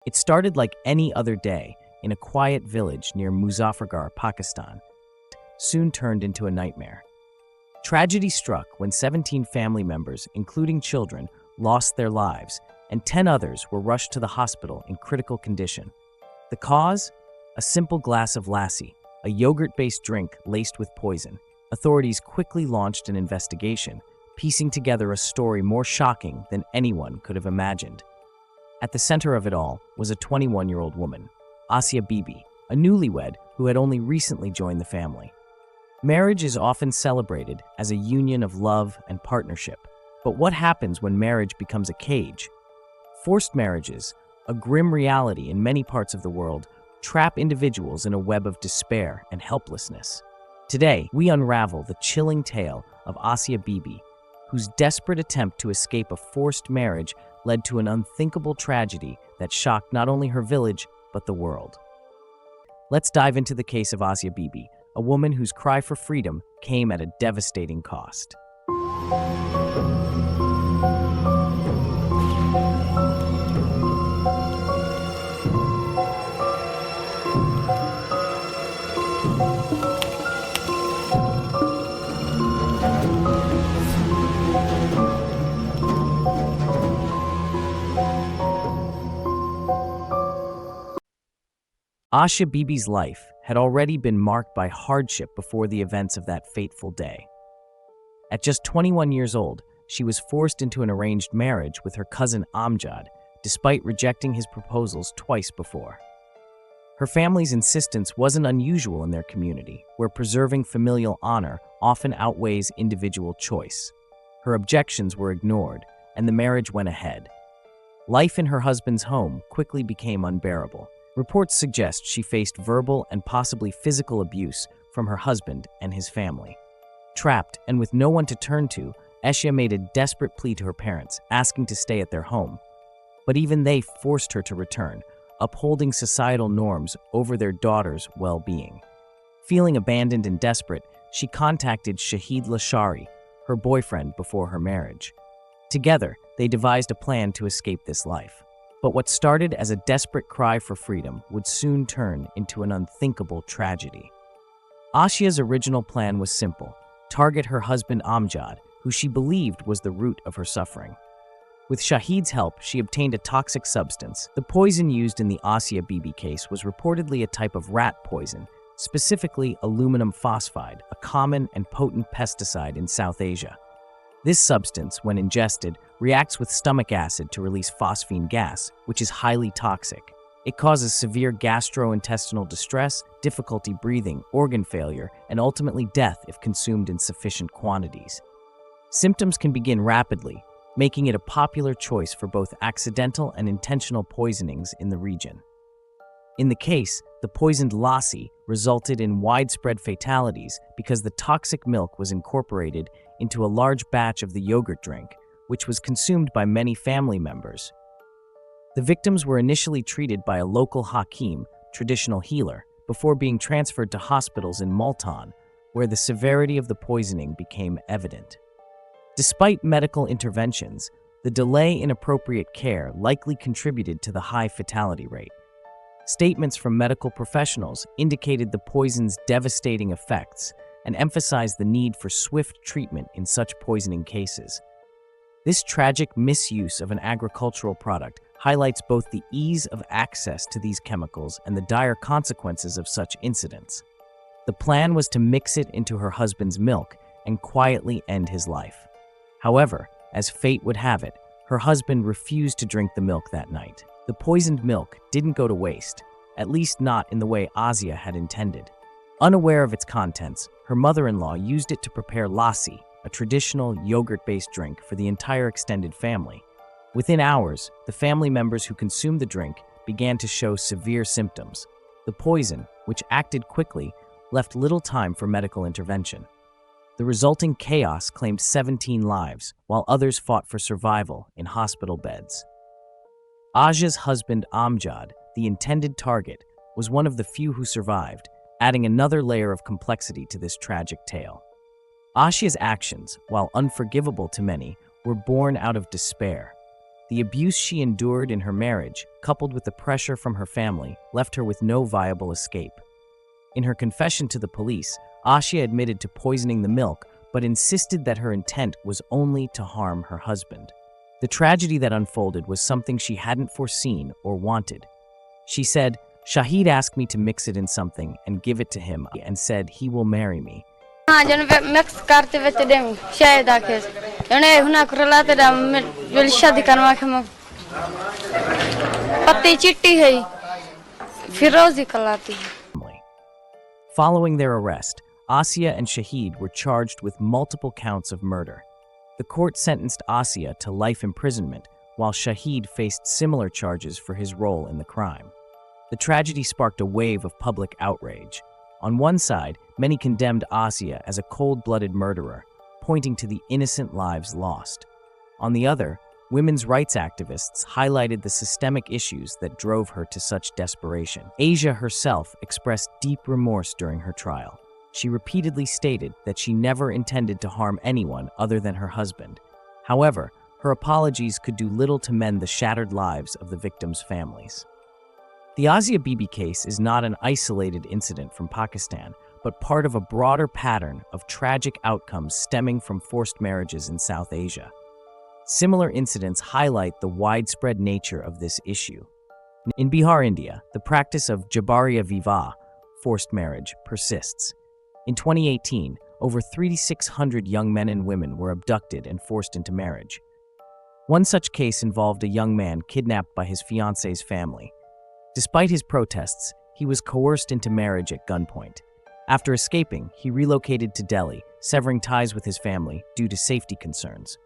It started like any other day in a quiet village near Muzaffargarh, Pakistan, soon turned into a nightmare. Tragedy struck when 17 family members, including children, lost their lives, and 10 others were rushed to the hospital in critical condition. The cause? A simple glass of lassi, a yogurt-based drink laced with poison. Authorities quickly launched an investigation, piecing together a story more shocking than anyone could have imagined. At the center of it all was a 21-year-old woman, Asia Bibi, a newlywed who had only recently joined the family. Marriage is often celebrated as a union of love and partnership. But what happens when marriage becomes a cage? Forced marriages, a grim reality in many parts of the world, trap individuals in a web of despair and helplessness. Today, we unravel the chilling tale of Asia Bibi, whose desperate attempt to escape a forced marriage led to an unthinkable tragedy that shocked not only her village, but the world. Let's dive into the case of Asia Bibi, a woman whose cry for freedom came at a devastating cost. Asia Bibi's life had already been marked by hardship before the events of that fateful day. At just 21 years old, she was forced into an arranged marriage with her cousin Amjad, despite rejecting his proposals twice before. Her family's insistence wasn't unusual in their community, where preserving familial honor often outweighs individual choice. Her objections were ignored, and the marriage went ahead. Life in her husband's home quickly became unbearable. Reports suggest she faced verbal and possibly physical abuse from her husband and his family. Trapped and with no one to turn to, Asia made a desperate plea to her parents, asking to stay at their home. But even they forced her to return, upholding societal norms over their daughter's well-being. Feeling abandoned and desperate, she contacted Shahid Lashari, her boyfriend before her marriage. Together, they devised a plan to escape this life. But what started as a desperate cry for freedom would soon turn into an unthinkable tragedy. Asia's original plan was simple: target her husband Amjad, who she believed was the root of her suffering. With Shahid's help, she obtained a toxic substance. The poison used in the Asia Bibi case was reportedly a type of rat poison, specifically aluminum phosphide, a common and potent pesticide in South Asia. This substance, when ingested, reacts with stomach acid to release phosphine gas, which is highly toxic. It causes severe gastrointestinal distress, difficulty breathing, organ failure, and ultimately death if consumed in sufficient quantities. Symptoms can begin rapidly, making it a popular choice for both accidental and intentional poisonings in the region. In the case, the poisoned lassi resulted in widespread fatalities because the toxic milk was incorporated into a large batch of the yogurt drink, which was consumed by many family members. The victims were initially treated by a local hakim, traditional healer, before being transferred to hospitals in Multan, where the severity of the poisoning became evident. Despite medical interventions, the delay in appropriate care likely contributed to the high fatality rate. Statements from medical professionals indicated the poison's devastating effects and emphasized the need for swift treatment in such poisoning cases. This tragic misuse of an agricultural product highlights both the ease of access to these chemicals and the dire consequences of such incidents. The plan was to mix it into her husband's milk and quietly end his life. However, as fate would have it, her husband refused to drink the milk that night. The poisoned milk didn't go to waste, at least not in the way Asia had intended. Unaware of its contents, her mother-in-law used it to prepare lassi, a traditional yogurt-based drink for the entire extended family. Within hours, the family members who consumed the drink began to show severe symptoms. The poison, which acted quickly, left little time for medical intervention. The resulting chaos claimed 17 lives, while others fought for survival in hospital beds. Asia's husband Amjad, the intended target, was one of the few who survived, adding another layer of complexity to this tragic tale. Asia's actions, while unforgivable to many, were born out of despair. The abuse she endured in her marriage, coupled with the pressure from her family, left her with no viable escape. In her confession to the police, Asia admitted to poisoning the milk, but insisted that her intent was only to harm her husband. The tragedy that unfolded was something she hadn't foreseen or wanted. She said, "Shahid asked me to mix it in something and give it to him and said he will marry me. Following their arrest, Asia and Shahid were charged with multiple counts of murder. The court sentenced Asia to life imprisonment, while Shahid faced similar charges for his role in the crime. The tragedy sparked a wave of public outrage. On one side, many condemned Asia as a cold-blooded murderer, pointing to the innocent lives lost. On the other, women's rights activists highlighted the systemic issues that drove her to such desperation. Asia herself expressed deep remorse during her trial. She repeatedly stated that she never intended to harm anyone other than her husband. However, her apologies could do little to mend the shattered lives of the victims' families. The Asia Bibi case is not an isolated incident from Pakistan, but part of a broader pattern of tragic outcomes stemming from forced marriages in South Asia. Similar incidents highlight the widespread nature of this issue. In Bihar, India, the practice of Jabariya Vivah, forced marriage, persists. In 2018, over 3,600 young men and women were abducted and forced into marriage. One such case involved a young man kidnapped by his fiance's family. Despite his protests, he was coerced into marriage at gunpoint. After escaping, he relocated to Delhi, severing ties with his family due to safety concerns.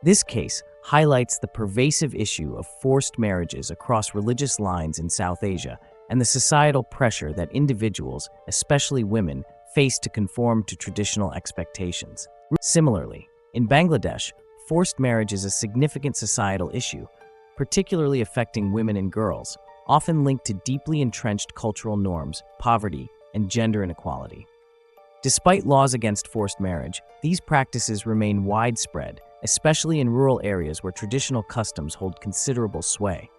This case highlights the pervasive issue of forced marriages across religious lines in South Asia and the societal pressure that individuals, especially women, face to conform to traditional expectations. Similarly, in Bangladesh, forced marriage is a significant societal issue, particularly affecting women and girls, often linked to deeply entrenched cultural norms, poverty, and gender inequality. Despite laws against forced marriage, these practices remain widespread, especially in rural areas where traditional customs hold considerable sway.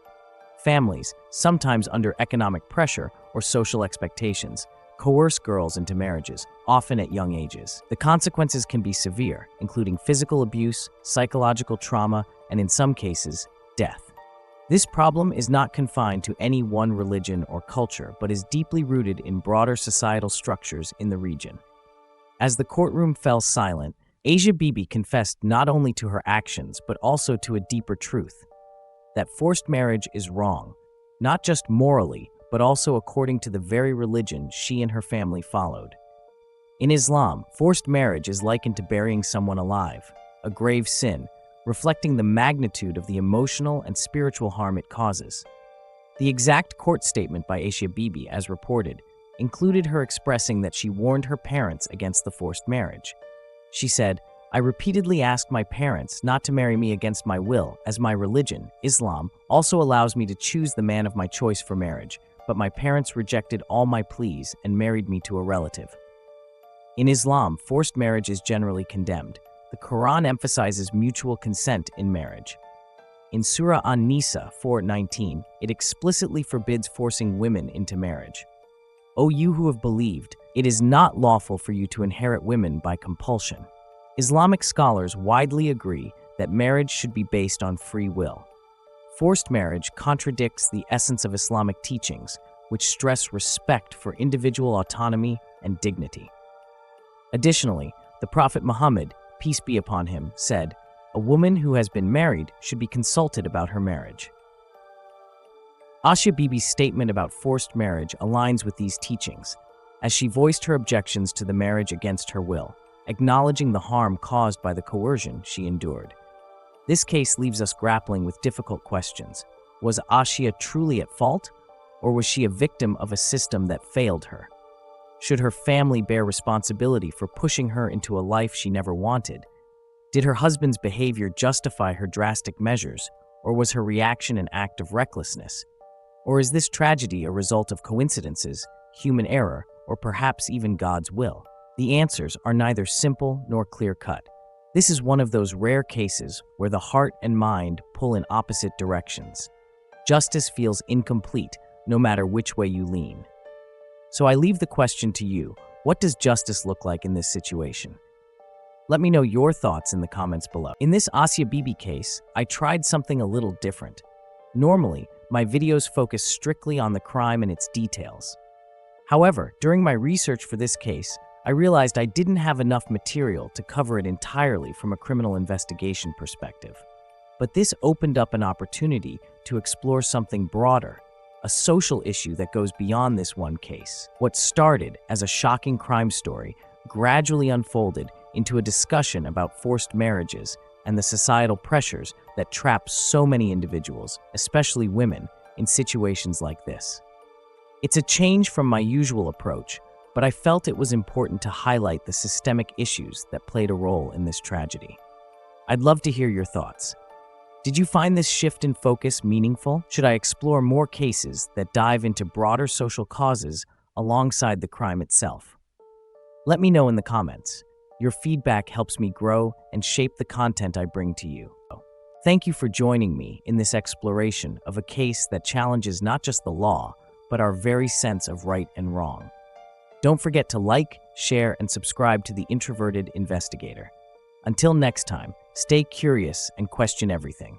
Families, sometimes under economic pressure or social expectations, coerce girls into marriages, often at young ages. The consequences can be severe, including physical abuse, psychological trauma, and in some cases, death. This problem is not confined to any one religion or culture, but is deeply rooted in broader societal structures in the region. As the courtroom fell silent, Asia Bibi confessed not only to her actions, but also to a deeper truth: that forced marriage is wrong, not just morally, but also according to the very religion she and her family followed. In Islam, forced marriage is likened to burying someone alive, a grave sin, reflecting the magnitude of the emotional and spiritual harm it causes. The exact court statement by Asia Bibi, as reported, included her expressing that she warned her parents against the forced marriage. She said, "I repeatedly asked my parents not to marry me against my will, as my religion, Islam, also allows me to choose the man of my choice for marriage, but my parents rejected all my pleas and married me to a relative." In Islam, forced marriage is generally condemned. The Quran emphasizes mutual consent in marriage. In Surah An-Nisa 4:19, it explicitly forbids forcing women into marriage. "O you who have believed, it is not lawful for you to inherit women by compulsion." Islamic scholars widely agree that marriage should be based on free will. Forced marriage contradicts the essence of Islamic teachings, which stress respect for individual autonomy and dignity. Additionally, the Prophet Muhammad, peace be upon him, said, "A woman who has been married should be consulted about her marriage." Asia Bibi's statement about forced marriage aligns with these teachings, as she voiced her objections to the marriage against her will, acknowledging the harm caused by the coercion she endured. This case leaves us grappling with difficult questions. Was Asia truly at fault, or was she a victim of a system that failed her? Should her family bear responsibility for pushing her into a life she never wanted? Did her husband's behavior justify her drastic measures, or was her reaction an act of recklessness? Or is this tragedy a result of coincidences, human error, or perhaps even God's will? The answers are neither simple nor clear-cut. This is one of those rare cases where the heart and mind pull in opposite directions. Justice feels incomplete no matter which way you lean. So I leave the question to you: what does justice look like in this situation? Let me know your thoughts in the comments below. In this Asia Bibi case, I tried something a little different. Normally, my videos focus strictly on the crime and its details. However, during my research for this case, I realized I didn't have enough material to cover it entirely from a criminal investigation perspective. But this opened up an opportunity to explore something broader, a social issue that goes beyond this one case. What started as a shocking crime story gradually unfolded into a discussion about forced marriages and the societal pressures that trap so many individuals, especially women, in situations like this. It's a change from my usual approach, but I felt it was important to highlight the systemic issues that played a role in this tragedy. I'd love to hear your thoughts. Did you find this shift in focus meaningful? Should I explore more cases that dive into broader social causes alongside the crime itself? Let me know in the comments. Your feedback helps me grow and shape the content I bring to you. Thank you for joining me in this exploration of a case that challenges not just the law, but our very sense of right and wrong. Don't forget to like, share, and subscribe to the Introverted Investigator. Until next time, stay curious and question everything.